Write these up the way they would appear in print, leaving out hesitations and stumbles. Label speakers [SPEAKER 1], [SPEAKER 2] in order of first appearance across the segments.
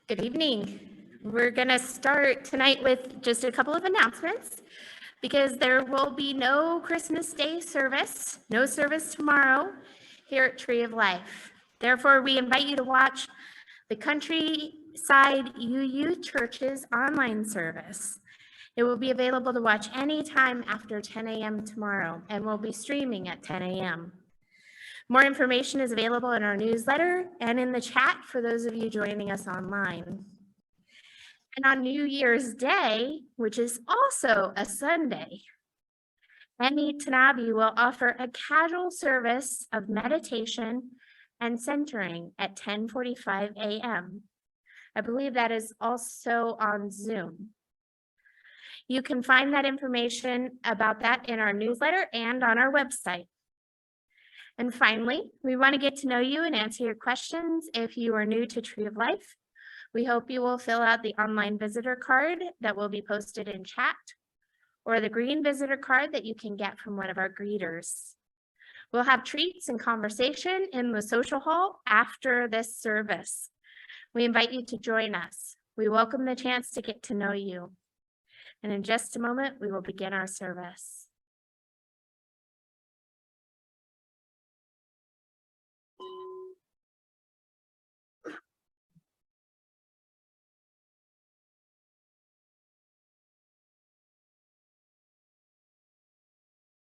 [SPEAKER 1] Good evening. We're going to start tonight with just a couple of announcements because there will be no Christmas Day service, no service tomorrow here at Tree of Life. Therefore, we invite you to watch the Countryside UU Church's online service. It will be available to watch anytime after 10 a.m. tomorrow and will be streaming at 10 a.m. More information is available in our newsletter and in the chat for those of you joining us online. And on New Year's Day, which is also a Sunday, Eni Tanabe will offer a casual service of meditation and centering at 10:45 a.m. I believe that is also on Zoom. You can find that information about that in our newsletter and on our website. And finally, we want to get to know you and answer your questions if you are new to Tree of Life. We hope you will fill out the online visitor card that will be posted in chat, or the green visitor card that you can get from one of our greeters. We'll have treats and conversation in the social hall after this service. We invite you to join us. We welcome the chance to get to know you. And in just a moment, we will begin our service.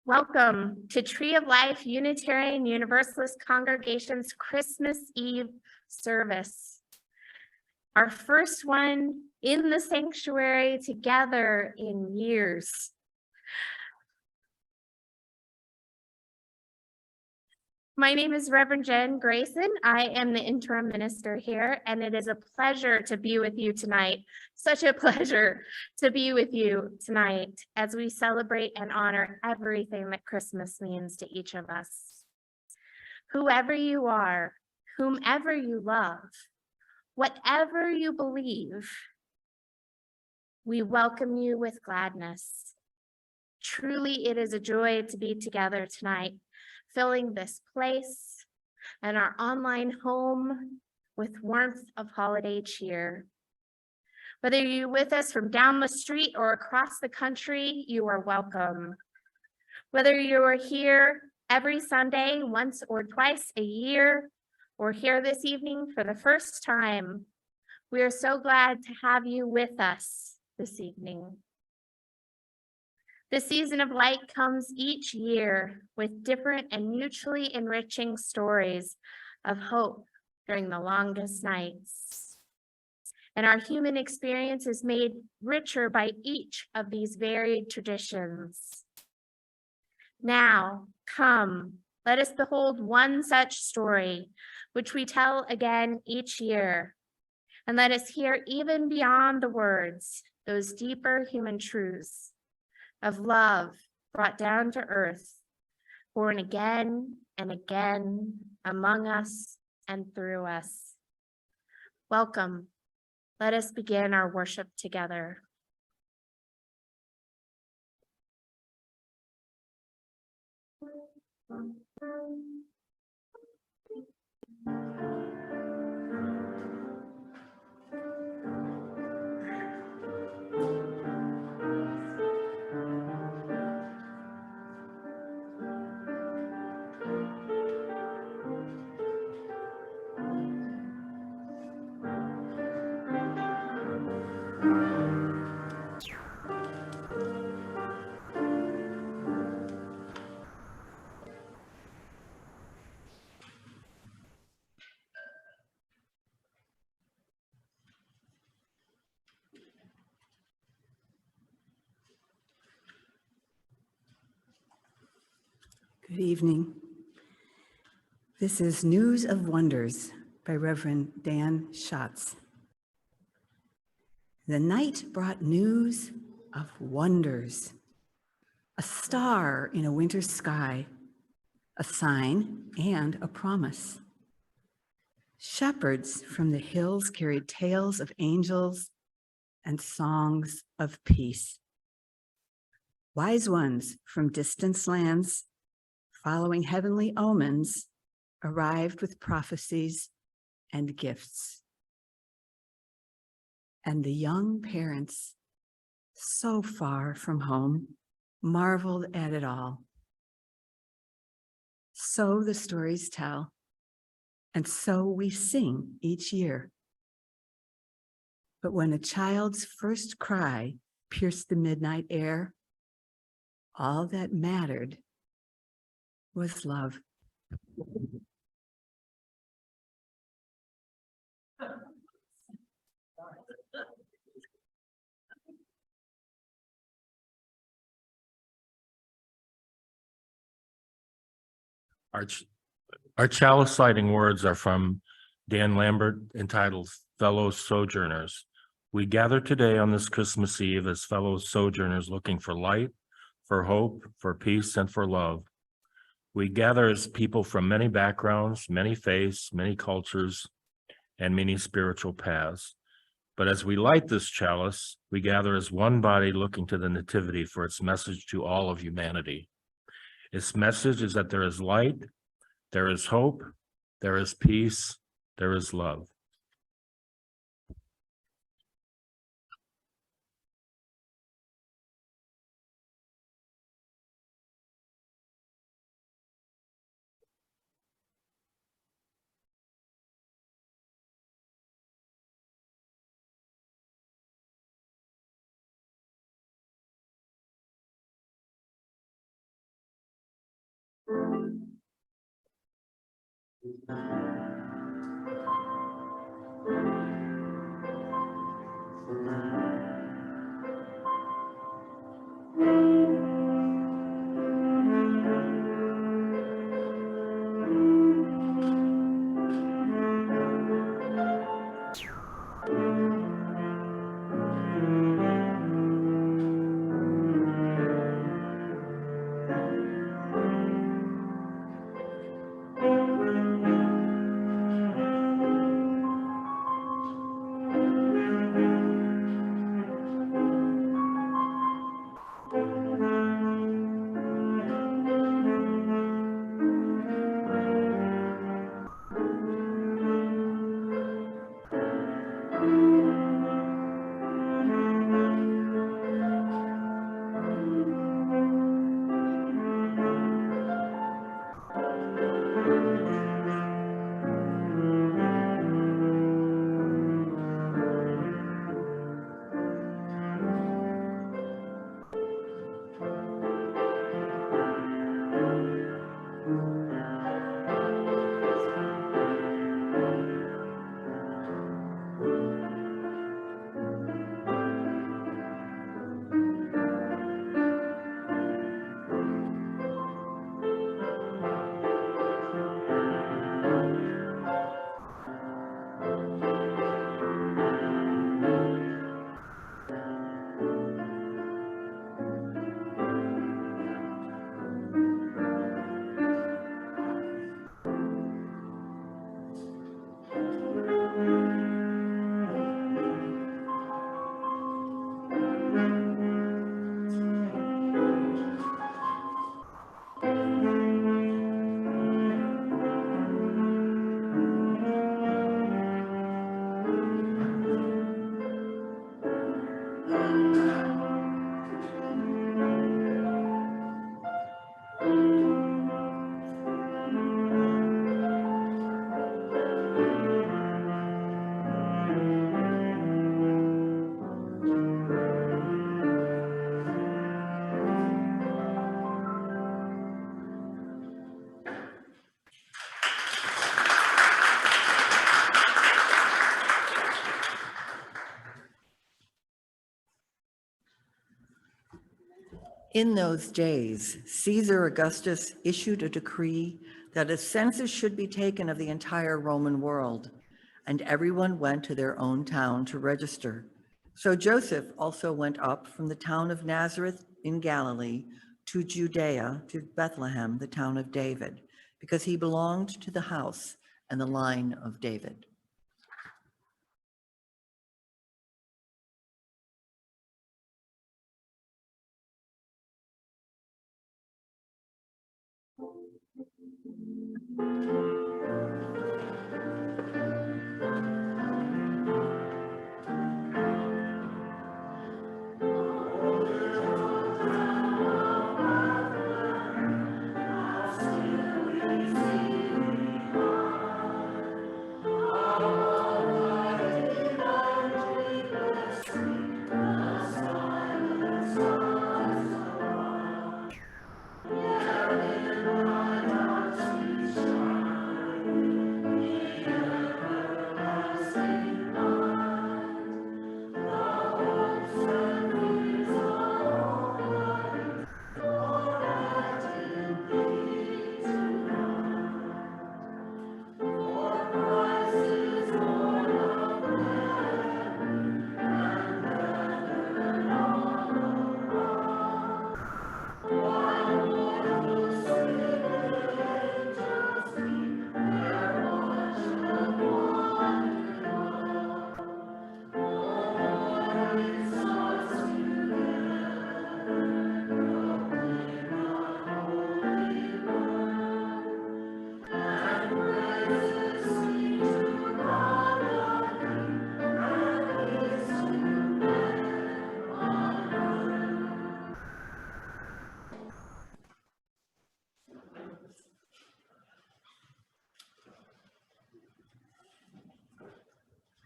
[SPEAKER 1] Welcome to Tree of Life Unitarian Universalist Congregation's Christmas Eve service. Our first one in the sanctuary together in years. My name is Reverend Jenn Gracen. I am the interim minister here, and it is a pleasure to be with you tonight. Such a pleasure to be with you tonight as we celebrate and honor everything that Christmas means to each of us. Whoever you are, whomever you love, whatever you believe, we welcome you with gladness. Truly, it is a joy to be together tonight, filling this place and our online home with warmth of holiday cheer. Whether you're with us from down the street or across the country, you are welcome. Whether you are here every Sunday, once or twice a year, or here this evening for the first time, we are so glad to have you with us this evening. The season of light comes each year with different and mutually enriching stories of hope during the longest nights. And our human experience is made richer by each of these varied traditions. Now, come, let us behold one such story, which we tell again each year. And let us hear even beyond the words, those deeper human truths of love brought down to earth, born again and again among us and through us. Welcome. Let us begin our worship together.
[SPEAKER 2] Good evening. This is News of Wonders by Reverend Dan Schatz. The night brought news of wonders. A star in a winter sky, a sign and a promise. Shepherds from the hills carried tales of angels and songs of peace. Wise ones from distant lands, following heavenly omens, arrived with prophecies and gifts. And the young parents, so far from home, marveled at it all. So the stories tell, and so we sing each year. But when a child's first cry pierced the midnight air, all that mattered was love.
[SPEAKER 3] Our chalice lighting words are from Dan Lambert, entitled Fellow Sojourners. We gather today on this Christmas Eve as fellow sojourners looking for light, for hope, for peace, and for love. We gather as people from many backgrounds, many faiths, many cultures, and many spiritual paths. But as we light this chalice, we gather as one body looking to the Nativity for its message to all of humanity. Its message is that there is light, there is hope, there is peace, there is love.
[SPEAKER 4] In those days, Caesar Augustus issued a decree that a census should be taken of the entire Roman world, and everyone went to their own town to register. So Joseph also went up from the town of Nazareth in Galilee to Judea, to Bethlehem, the town of David, because he belonged to the house and the line of David.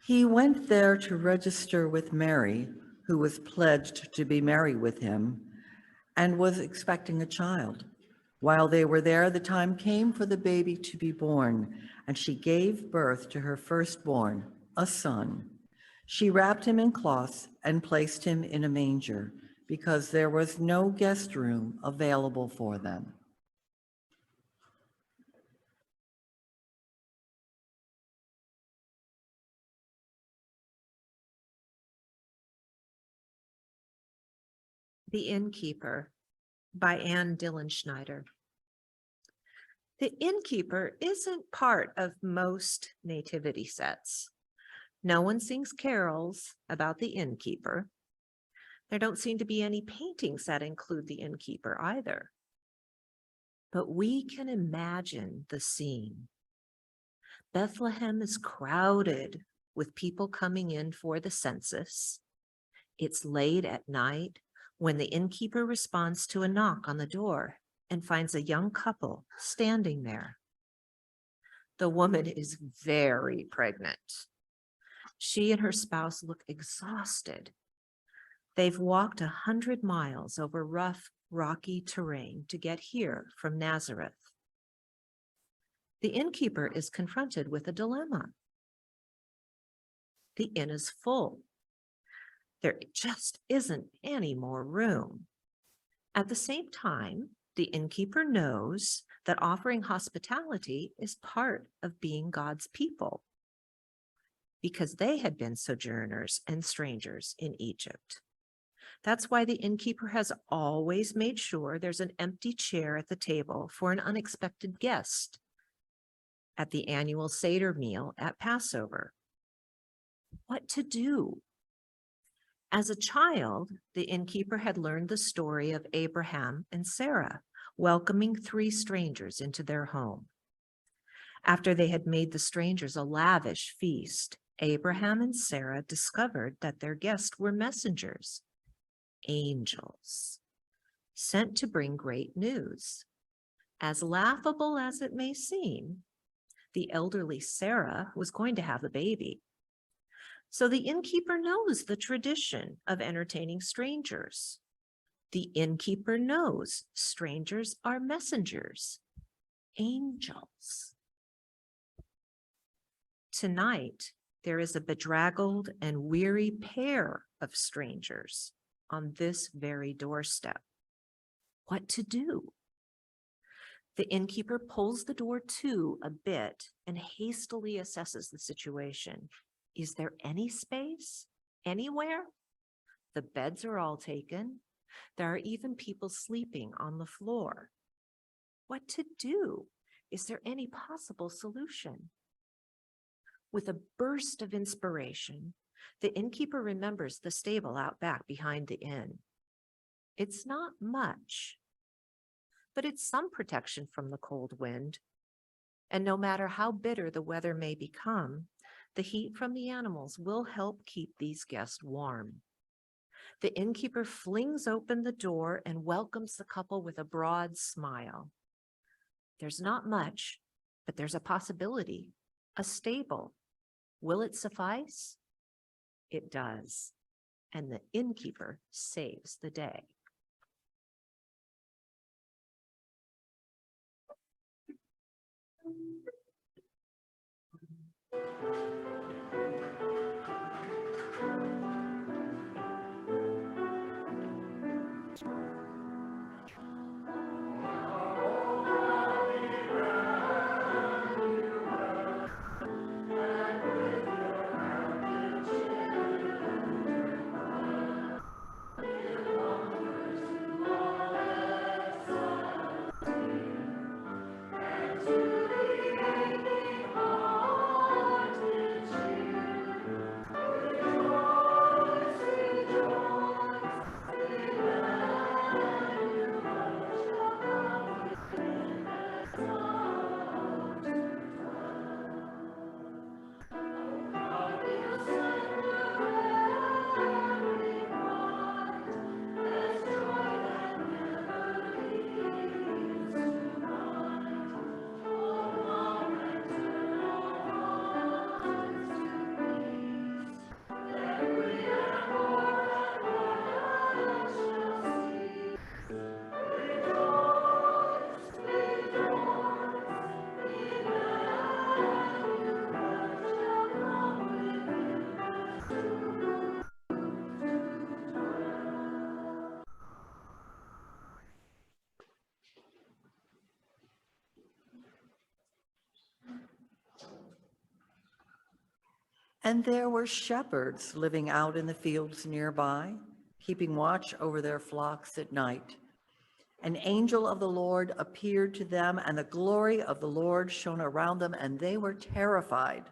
[SPEAKER 4] He went there to register with Mary, who was pledged to be married with him, and was expecting a child. While they were there, the time came for the baby to be born, and she gave birth to her firstborn, a son. She wrapped him in cloths and placed him in a manger, because there was no guest room available for them.
[SPEAKER 5] The Innkeeper by Anne Dillon Schneider. The innkeeper isn't part of most nativity sets. No one sings carols about the innkeeper. There don't seem to be any paintings that include the innkeeper either. But we can imagine the scene. Bethlehem is crowded with people coming in for the census. It's late at night when the innkeeper responds to a knock on the door and finds a young couple standing there. The woman is very pregnant. She and her spouse look exhausted. They've walked 100 miles over rough, rocky terrain to get here from Nazareth. The innkeeper is confronted with a dilemma. The inn is full. There just isn't any more room. At the same time, the innkeeper knows that offering hospitality is part of being God's people, because they had been sojourners and strangers in Egypt. That's why the innkeeper has always made sure there's an empty chair at the table for an unexpected guest at the annual Seder meal at Passover. What to do? As a child, the innkeeper had learned the story of Abraham and Sarah welcoming 3 strangers into their home. After they had made the strangers a lavish feast, Abraham and Sarah discovered that their guests were messengers, angels, sent to bring great news. As laughable as it may seem, the elderly Sarah was going to have a baby. So the innkeeper knows the tradition of entertaining strangers. The innkeeper knows strangers are messengers, angels. Tonight, there is a bedraggled and weary pair of strangers on this very doorstep. What to do? The innkeeper pulls the door to a bit and hastily assesses the situation. Is there any space anywhere? The beds are all taken. There are even people sleeping on the floor. What to do? Is there any possible solution? With a burst of inspiration, the innkeeper remembers the stable out back behind the inn. It's not much, but it's some protection from the cold wind. And no matter how bitter the weather may become, the heat from the animals will help keep these guests warm. The innkeeper flings open the door and welcomes the couple with a broad smile. There's not much, but there's a possibility, a stable. Will it suffice? It does, and the innkeeper saves the day.
[SPEAKER 4] And there were shepherds living out in the fields nearby, keeping watch over their flocks at night. An angel of the Lord appeared to them, and the glory of the Lord shone around them, and they were terrified.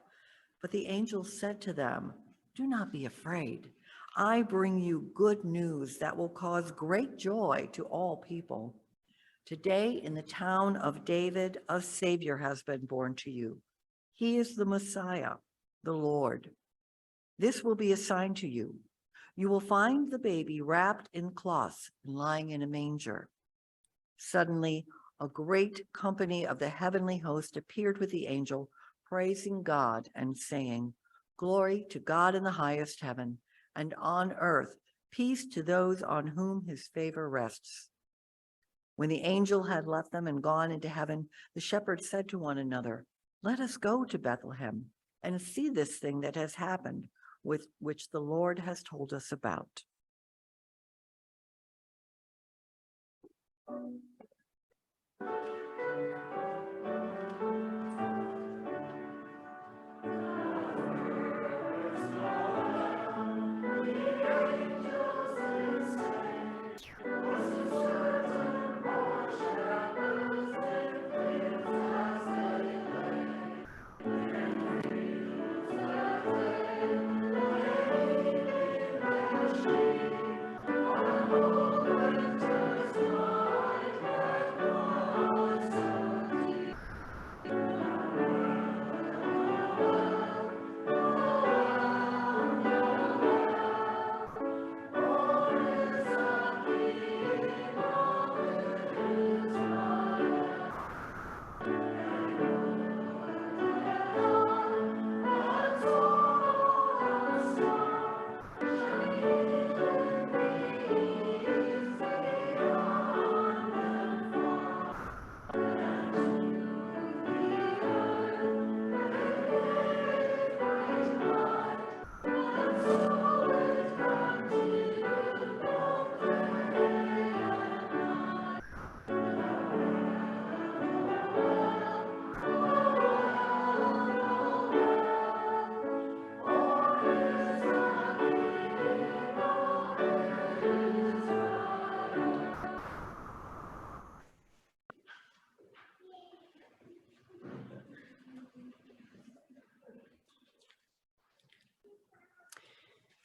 [SPEAKER 4] But the angel said to them, "Do not be afraid. I bring you good news that will cause great joy to all people. Today in the town of David, a Savior has been born to you. He is the Messiah, the Lord. This will be a sign to you. You will find the baby wrapped in cloths and lying in a manger." Suddenly, a great company of the heavenly host appeared with the angel, praising God and saying, "Glory to God in the highest heaven, and on earth, peace to those on whom his favor rests." When the angel had left them and gone into heaven, the shepherds said to one another, "Let us go to Bethlehem and see this thing that has happened, with which the Lord has told us about."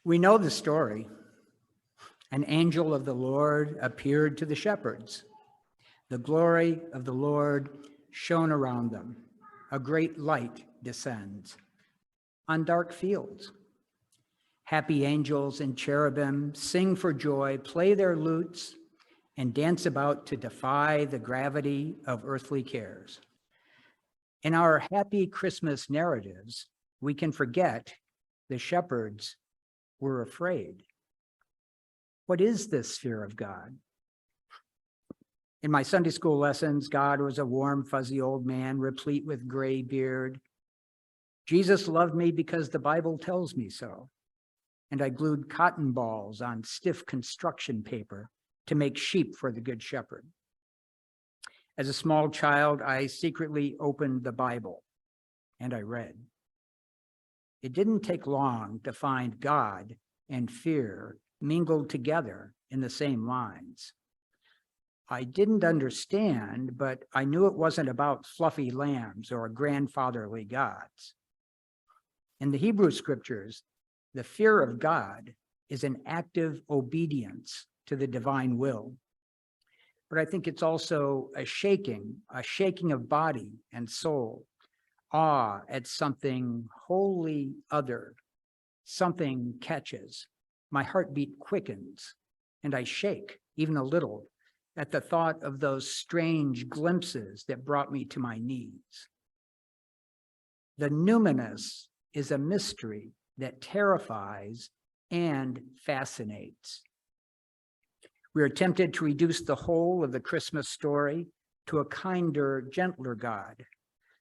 [SPEAKER 6] We know the story. An angel of the Lord appeared to the shepherds. The glory of the Lord shone around them. A great light descends on dark fields. Happy angels and cherubim sing for joy, play their lutes, and dance about to defy the gravity of earthly cares. In our happy Christmas narratives, we can forget the shepherds were afraid. What is this fear of God? In my Sunday school lessons, God was a warm, fuzzy old man, replete with gray beard. Jesus loved me because the Bible tells me so. And I glued cotton balls on stiff construction paper to make sheep for the Good Shepherd. As a small child, I secretly opened the Bible and I read. It didn't take long to find God and fear mingled together in the same lines. I didn't understand, but I knew it wasn't about fluffy lambs or grandfatherly gods. In the Hebrew scriptures, the fear of God is an active obedience to the divine will. But I think it's also a shaking of body and soul, awe at something wholly other. Something catches, my heartbeat quickens, and I shake even a little at the thought of those strange glimpses that brought me to my knees. The numinous is a mystery that terrifies and fascinates. We are tempted to reduce the whole of the Christmas story to a kinder, gentler God,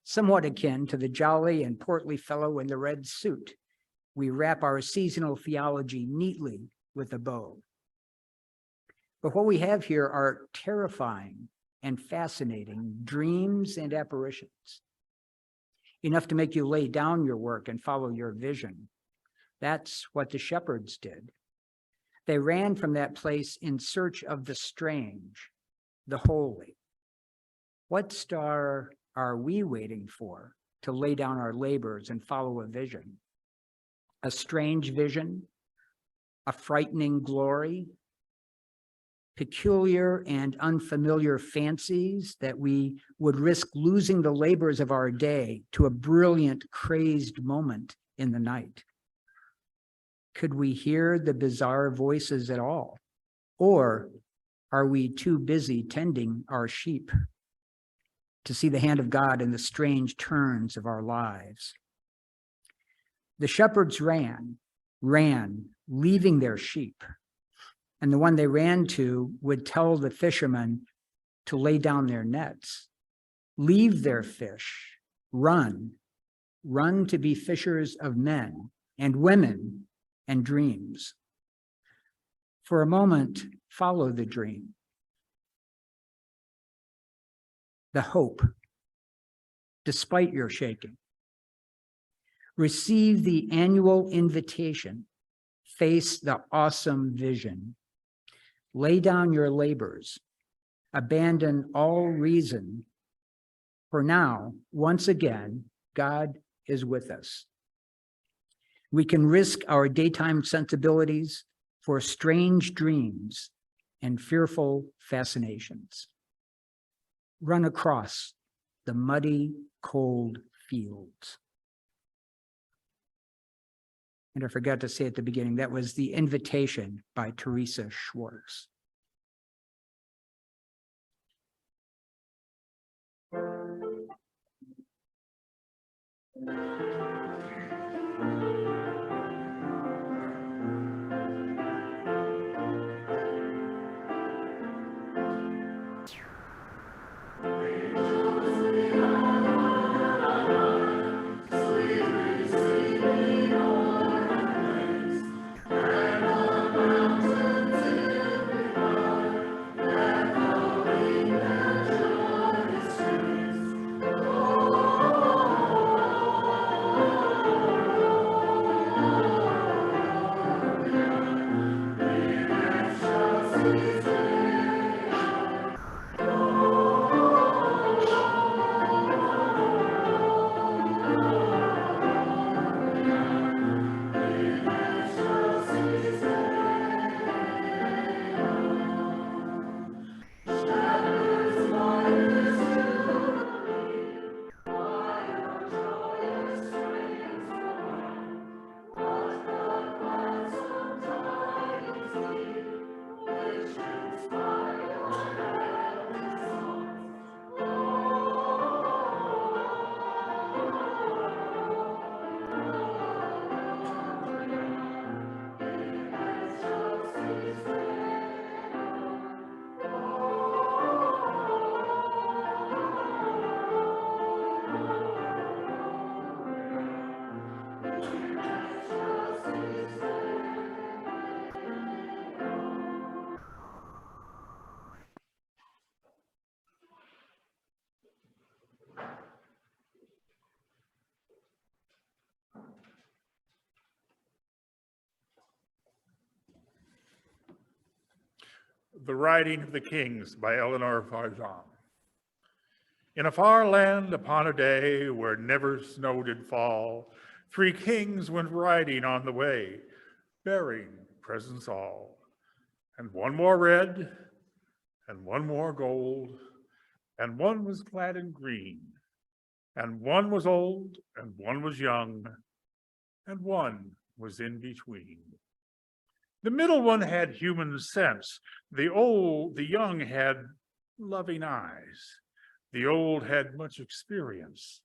[SPEAKER 6] somewhat akin to the jolly and portly fellow in the red suit. We wrap our seasonal theology neatly with a bow. But what we have here are terrifying and fascinating dreams and apparitions, enough to make you lay down your work and follow your vision That's what the shepherds did. They ran from that place in search of the strange, the holy. What star are we waiting for to lay down our labors and follow a vision? A strange vision, a frightening glory, peculiar and unfamiliar fancies that we would risk losing the labors of our day to a brilliant, crazed moment in the night. Could we hear the bizarre voices at all? Or are we too busy tending our sheep to see the hand of God in the strange turns of our lives? The shepherds ran, leaving their sheep. And the one they ran to would tell the fishermen to lay down their nets, leave their fish, run to be fishers of men and women and dreams. For a moment, follow the dream, the hope, despite your shaking. Receive the annual invitation, face the awesome vision. Lay down your labors, abandon all reason. For now, once again, God is with us. We can risk our daytime sensibilities for strange dreams and fearful fascinations. Run across the muddy, cold fields. And I forgot to say at the beginning, that was The Invitation by Teresa Schwartz.
[SPEAKER 7] The Riding of the Kings by Eleanor Farjeon. In a far land upon a day where never snow did fall, 3 kings went riding on the way, bearing presents all. And one wore red, and one wore gold, and one was clad in green, and one was old, and one was young, and one was in between. The middle one had human sense. The young had loving eyes. The old had much experience,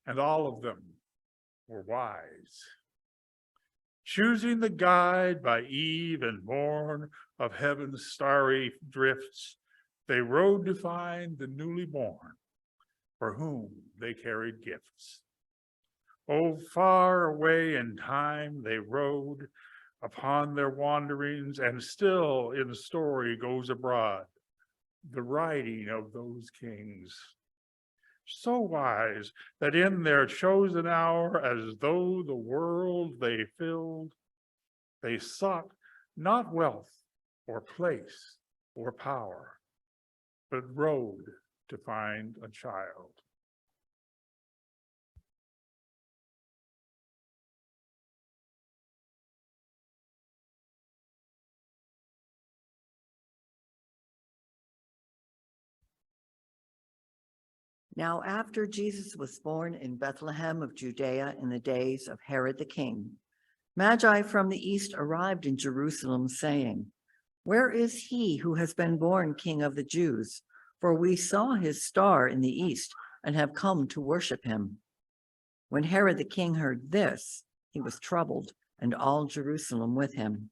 [SPEAKER 7] and all of them were wise. Choosing the guide by eve and morn of heaven's starry drifts, they rode to find the newly born, for whom they carried gifts. Oh, far away in time they rode upon their wanderings, and still in story goes abroad the riding of those kings. So wise that in their chosen hour, as though the world they filled, They sought not wealth or place or power, but rode to find a child.
[SPEAKER 4] Now after Jesus was born in Bethlehem of Judea in the days of Herod the king, Magi from the east arrived in Jerusalem, saying, "Where is he who has been born King of the Jews? For we saw his star in the east and have come to worship him." When Herod the king heard this, he was troubled, and all Jerusalem with him.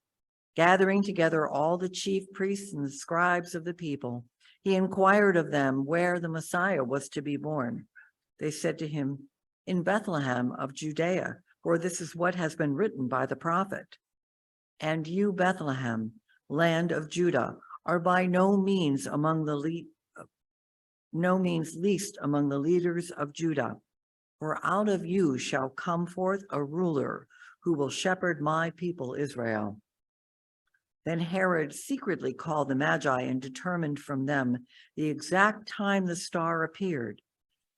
[SPEAKER 4] Gathering together all the chief priests and the scribes of the people, he inquired of them where the Messiah was to be born. They said to him, "In Bethlehem of Judea, for this is what has been written by the prophet. And you, Bethlehem, land of Judah, are by no means least among the leaders of Judah. For out of you shall come forth a ruler who will shepherd my people Israel." Then Herod secretly called the Magi and determined from them the exact time the star appeared.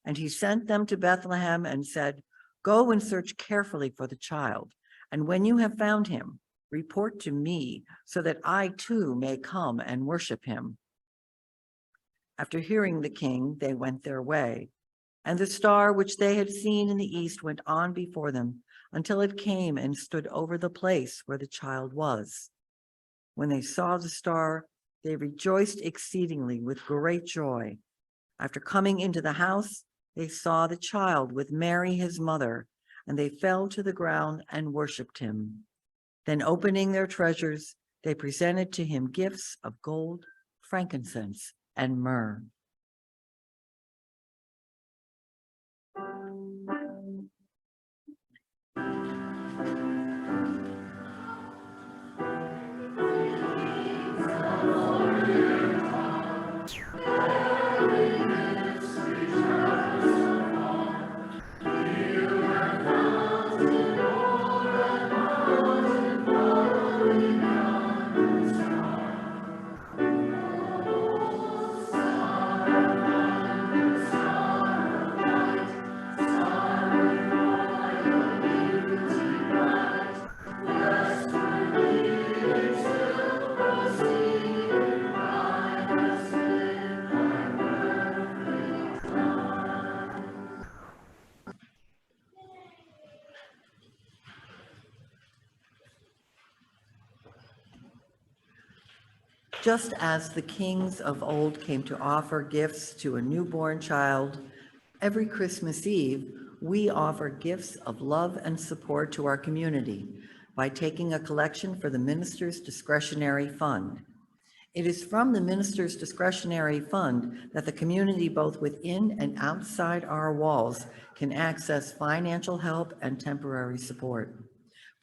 [SPEAKER 4] And he sent them to Bethlehem and said, "Go and search carefully for the child, and when you have found him, report to me so that I too may come and worship him." After hearing the king, they went their way. And the star which they had seen in the east went on before them until it came and stood over the place where the child was. When they saw the star, they rejoiced exceedingly with great joy. After coming into the house, they saw the child with Mary his mother, and they fell to the ground and worshiped him. Then opening their treasures, they presented to him gifts of gold, frankincense, and myrrh. Just as the kings of old came to offer gifts to a newborn child, every Christmas Eve, we offer gifts of love and support to our community by taking a collection for the Minister's Discretionary Fund. It is from the Minister's Discretionary Fund that the community, both within and outside our walls, can access financial help and temporary support.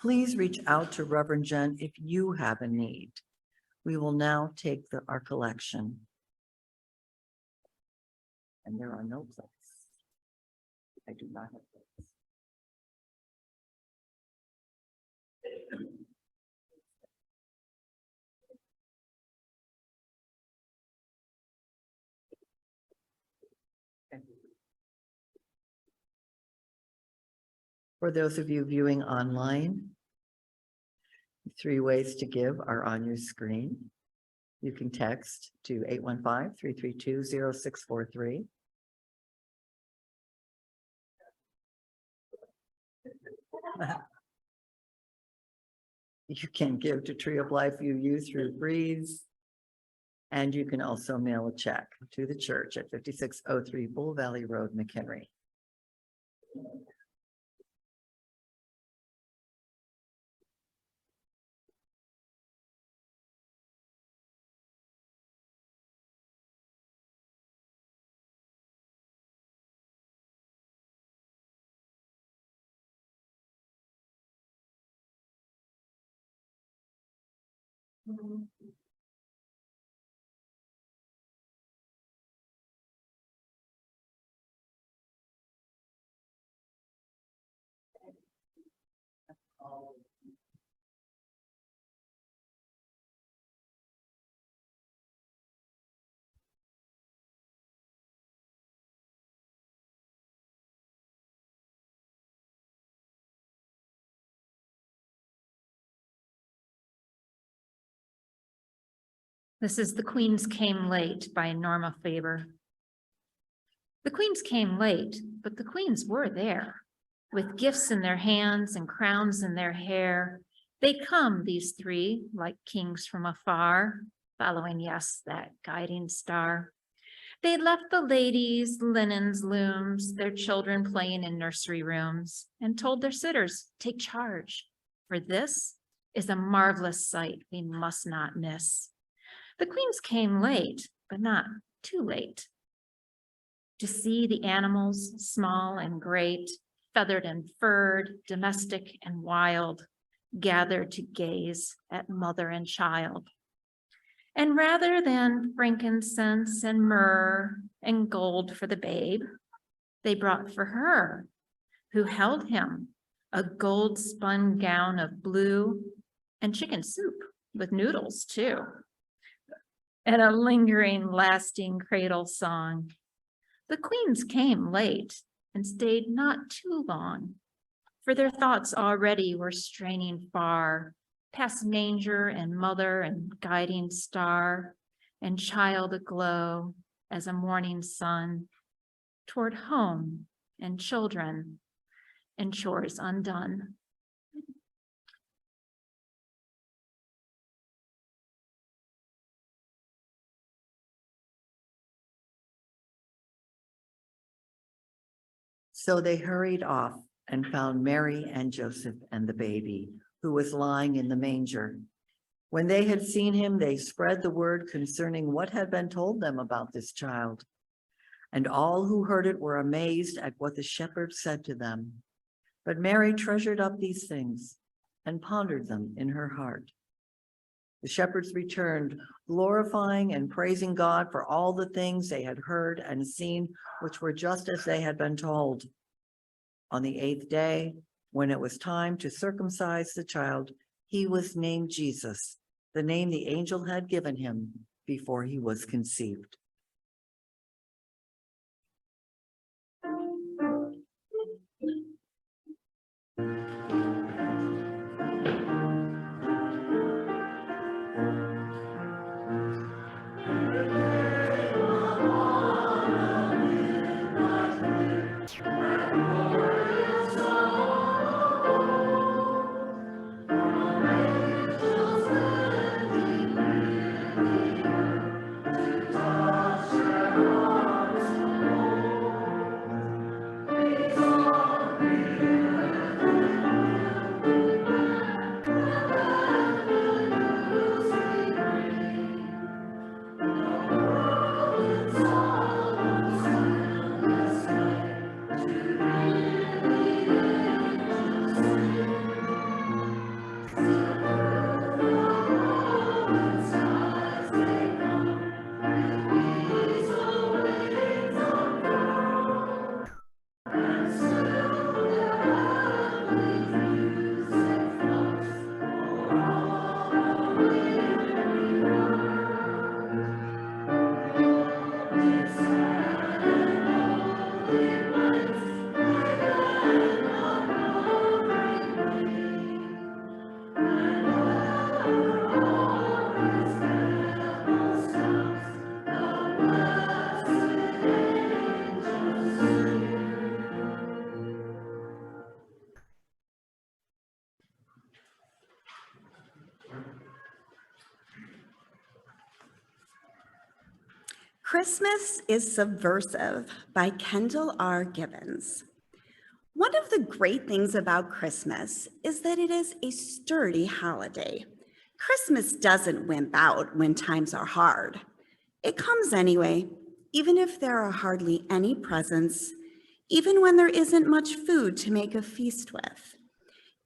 [SPEAKER 4] Please reach out to Reverend Jenn if you have a need. We will now take our collection. And there are no plates. I do not have plates. For those of you viewing online, 3 ways to give are on your screen. You can text to 815-332-0643. You can give to Tree of Life UU through Breeze. And you can also mail a check to the church at 5603 Bull Valley Road, McHenry.
[SPEAKER 8] This is The Queens Came Late by Norma Faber. The queens came late, but the queens were there, with gifts in their hands and crowns in their hair. They come, these three, like kings from afar, following, yes, that guiding star. They left the ladies, linens, looms, their children playing in nursery rooms, and told their sitters, take charge, for this is a marvelous sight we must not miss. The queens came late, but not too late, to see the animals, small and great, feathered and furred, domestic and wild, gathered to gaze at mother and child. And rather than frankincense and myrrh and gold for the babe, they brought for her, who held him, a gold spun gown of blue and chicken soup with noodles too, and a lingering, lasting cradle song. The queens came late and stayed not too long, for their thoughts already were straining far, past manger and mother and guiding star, and child aglow as a morning sun, toward home and children and chores undone.
[SPEAKER 4] So they hurried off and found Mary and Joseph and the baby, who was lying in the manger. When they had seen him, they spread the word concerning what had been told them about this child. And all who heard it were amazed at what the shepherds said to them. But Mary treasured up these things and pondered them in her heart. The shepherds returned, glorifying and praising God for all the things they had heard and seen, which were just as they had been told. On the 8th day, when it was time to circumcise the child, he was named Jesus, the name the angel had given him before he was conceived.
[SPEAKER 9] Christmas is Subversive by Kendall R. Gibbons. One of the great things about Christmas is that it is a sturdy holiday. Christmas doesn't wimp out when times are hard. It comes anyway, even if there are hardly any presents, even when there isn't much food to make a feast with,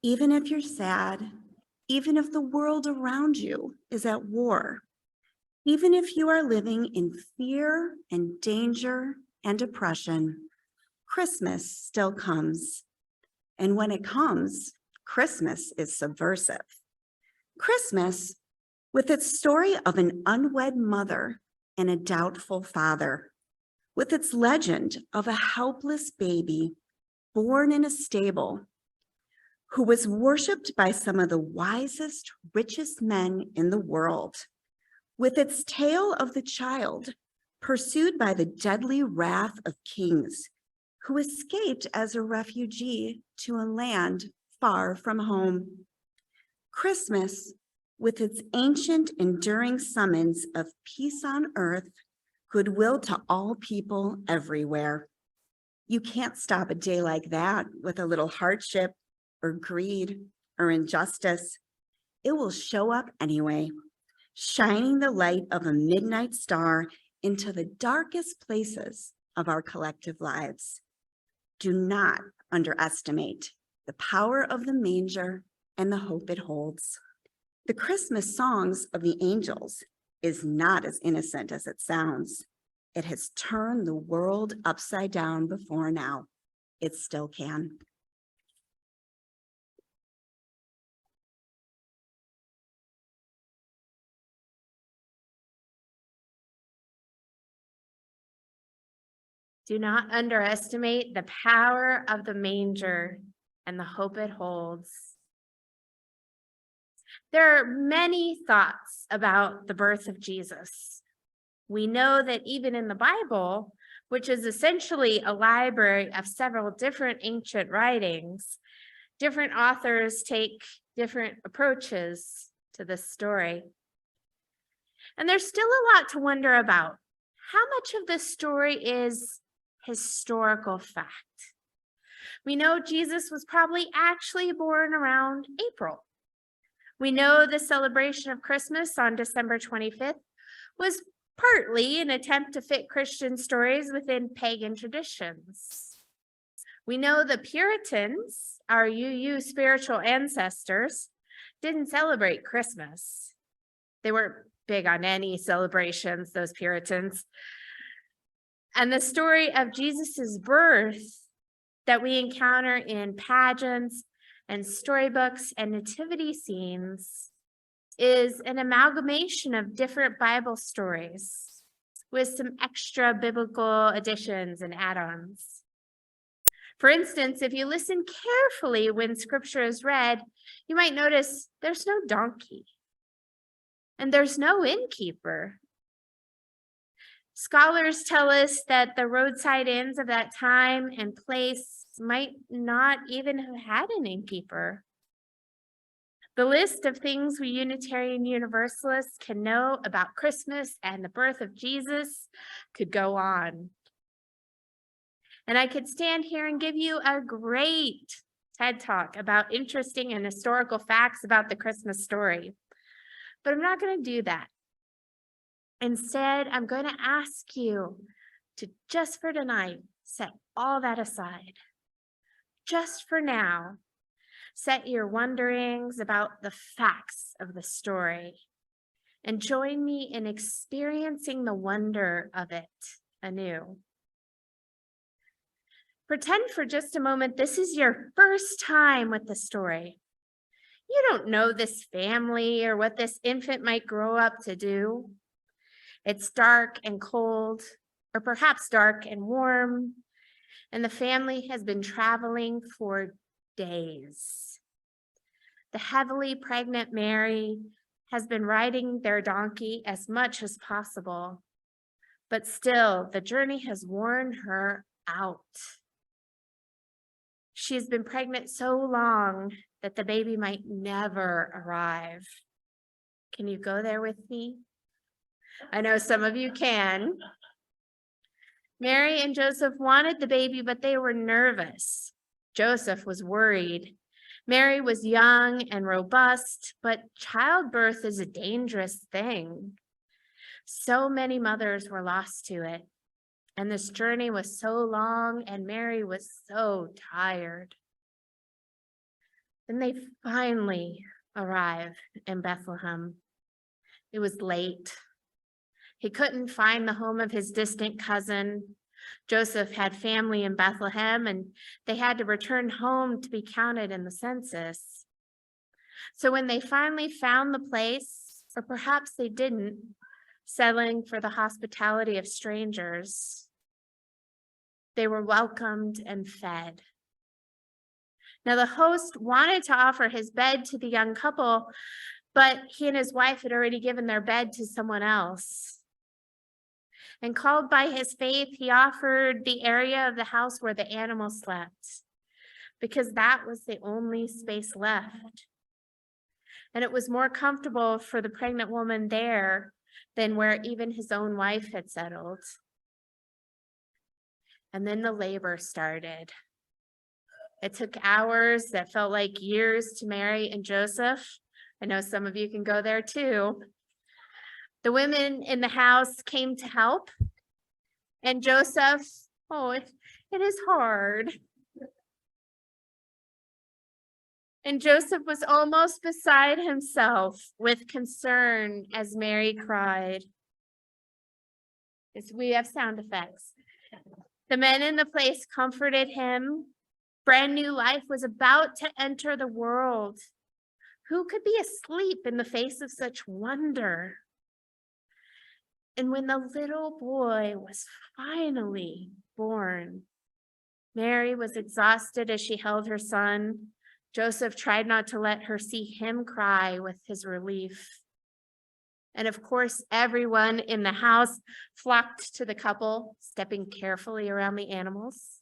[SPEAKER 9] even if you're sad, even if the world around you is at war. Even if you are living in fear and danger and oppression, Christmas still comes. And when it comes, Christmas is subversive. Christmas, with its story of an unwed mother and a doubtful father, with its legend of a helpless baby born in a stable, who was worshipped by some of the wisest, richest men in the world, with its tale of the child pursued by the deadly wrath of kings, who escaped as a refugee to a land far from home. Christmas, with its ancient enduring summons of peace on earth, goodwill to all people everywhere. You can't stop a day like that with a little hardship or greed or injustice. It will show up anyway, shining the light of a midnight star into the darkest places of our collective lives. Do not underestimate the power of the manger and the hope it holds. The Christmas songs of the angels is not as innocent as it sounds. It has turned the world upside down before now. It still can.
[SPEAKER 1] Do not underestimate the power of the manger and the hope it holds. There are many thoughts about the birth of Jesus. We know that even in the Bible, which is essentially a library of several different ancient writings, different authors take different approaches to this story. And there's still a lot to wonder about. How much of this story is historical fact? We know Jesus was probably actually born around April. We know the celebration of Christmas on December 25th was partly an attempt to fit Christian stories within pagan traditions. We know the Puritans, our UU spiritual ancestors, didn't celebrate Christmas. They weren't big on any celebrations, those Puritans. And the story of Jesus's birth that we encounter in pageants and storybooks and nativity scenes is an amalgamation of different Bible stories with some extra biblical additions and add-ons. For instance, if you listen carefully when scripture is read, you might notice there's no donkey and there's no innkeeper. Scholars tell us that the roadside inns of that time and place might not even have had an innkeeper. The list of things we Unitarian Universalists can know about Christmas and the birth of Jesus could go on. And I could stand here and give you a great TED Talk about interesting and historical facts about the Christmas story, but I'm not going to do that. Instead, I'm going to ask you to, just for tonight, set all that aside. Just for now, set your wonderings about the facts of the story and join me in experiencing the wonder of it anew. Pretend for just a moment this is your first time with the story. You don't know this family or what this infant might grow up to do. It's dark and cold, or perhaps dark and warm, and the family has been traveling for days. The heavily pregnant Mary has been riding their donkey as much as possible, but still the journey has worn her out. She has been pregnant so long that the baby might never arrive. Can you go there with me? I know some of you can. Mary and Joseph wanted the baby, but they were nervous. Joseph was worried. Mary was young and robust, but childbirth is a dangerous thing. So many mothers were lost to it, and this journey was so long, and Mary was so tired. Then they finally arrived in Bethlehem. It was late. He couldn't find the home of his distant cousin. Joseph had family in Bethlehem, and they had to return home to be counted in the census. So when they finally found the place, or perhaps they didn't, settling for the hospitality of strangers, they were welcomed and fed. Now the host wanted to offer his bed to the young couple, But he and his wife had already given their bed to someone else. And called by his faith, he offered the area of the house where the animals slept, because that was the only space left. And it was more comfortable for the pregnant woman there than where even his own wife had settled. And then the labor started. It took hours that felt like years to Mary and Joseph. I know some of you can go there too. The women in the house came to help. And Joseph, it is hard. And Joseph was almost beside himself with concern as Mary cried. We have sound effects. The men in the place comforted him. Brand new life was about to enter the world. Who could be asleep in the face of such wonder? And when the little boy was finally born, Mary was exhausted as she held her son. Joseph tried not to let her see him cry with his relief. And of course, everyone in the house flocked to the couple, stepping carefully around the animals.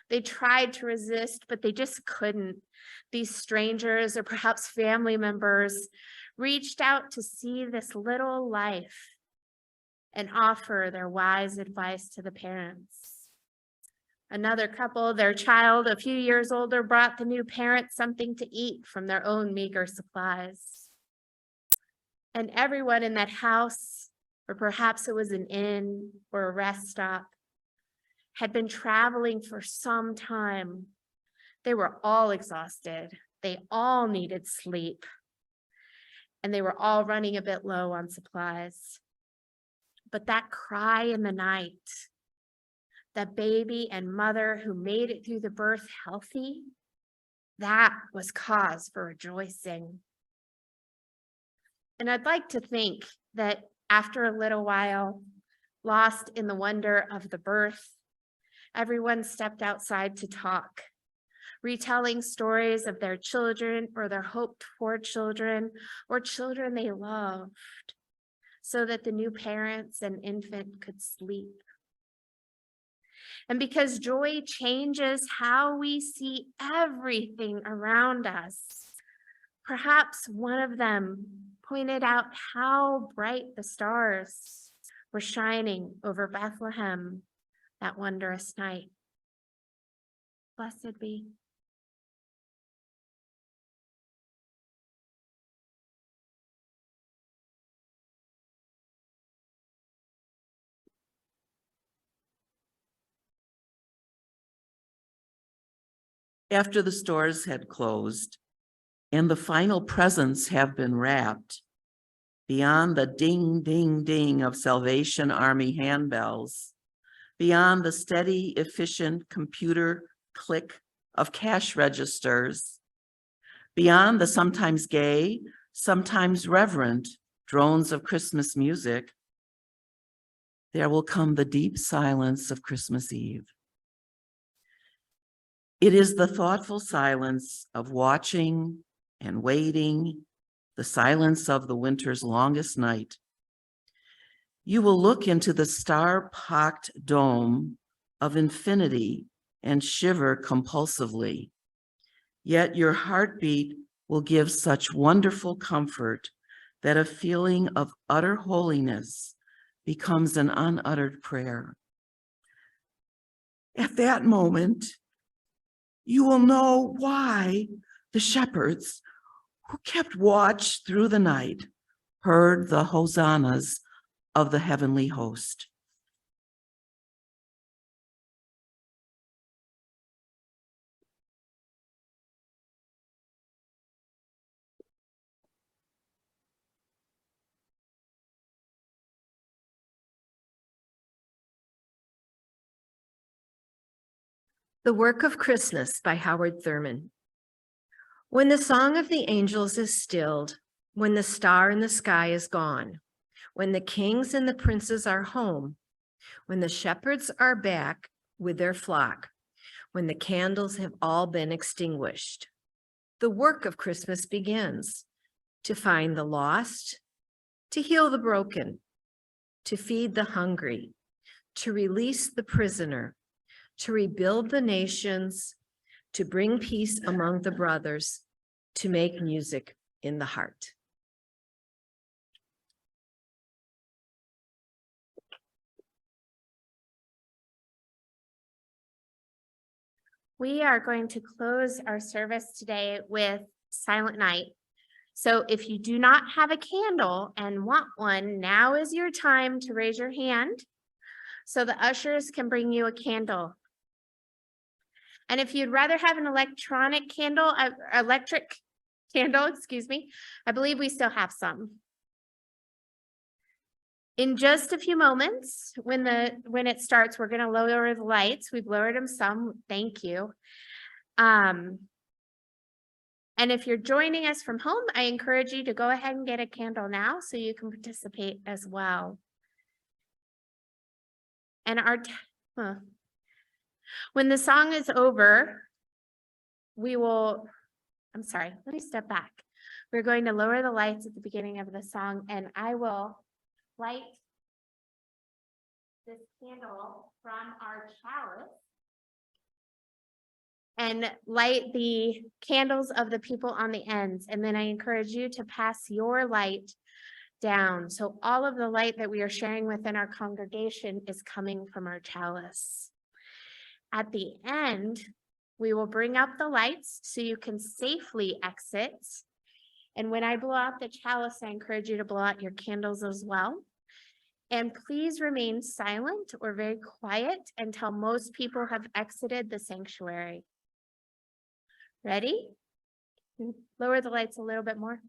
[SPEAKER 1] They tried to resist, but they just couldn't. These strangers, or perhaps family members, reached out to see this little life and offer their wise advice to the parents. Another couple, their child, a few years older, brought the new parents something to eat from their own meager supplies. And everyone in that house, or perhaps it was an inn or a rest stop, had been traveling for some time. They were all exhausted. They all needed sleep. And they were all running a bit low on supplies. But that cry in the night, that baby and mother who made it through the birth healthy, that was cause for rejoicing. And I'd like to think that after a little while, lost in the wonder of the birth, everyone stepped outside to talk, retelling stories of their children or their hoped-for children or children they loved, so that the new parents and infant could sleep. And because joy changes how we see everything around us, perhaps one of them pointed out how bright the stars were shining over Bethlehem that wondrous night. Blessed be.
[SPEAKER 10] After the stores had closed and the final presents have been wrapped, beyond the ding, ding, ding of Salvation Army handbells, beyond the steady, efficient computer click of cash registers, beyond the sometimes gay, sometimes reverent drones of Christmas music, there will come the deep silence of Christmas Eve. It is the thoughtful silence of watching and waiting, the silence of the winter's longest night. You will look into the star-pocked dome of infinity and shiver compulsively. Yet your heartbeat will give such wonderful comfort that a feeling of utter holiness becomes an unuttered prayer. At that moment, you will know why the shepherds who kept watch through the night heard the hosannas of the heavenly host.
[SPEAKER 5] The Work of Christmas by Howard Thurman. When the song of the angels is stilled, when the star in the sky is gone, when the kings and the princes are home, when the shepherds are back with their flock, when the candles have all been extinguished, the work of Christmas begins. to find the lost, to heal the broken, to feed the hungry, to release the prisoner, to rebuild the nations, to bring peace among the brothers, to make music in the heart.
[SPEAKER 1] We are going to close our service today with Silent Night. So if you do not have a candle and want one, now is your time to raise your hand so the ushers can bring you a candle. And if you'd rather have an electric candle, excuse me, I believe we still have some. In just a few moments, when it starts, we're going to lower the lights. We've lowered them some. Thank you. And if you're joining us from home, I encourage you to go ahead and get a candle now so you can participate as well. And when the song is over, I'm sorry, let me step back. We're going to lower the lights at the beginning of the song, and I will light this candle from our chalice and light the candles of the people on the ends. And then I encourage you to pass your light down. So all of the light that we are sharing within our congregation is coming from our chalice. At the end, we will bring up the lights so you can safely exit. And when I blow out the chalice, I encourage you to blow out your candles as well. And please remain silent or very quiet until most people have exited the sanctuary. Ready? Lower the lights a little bit more.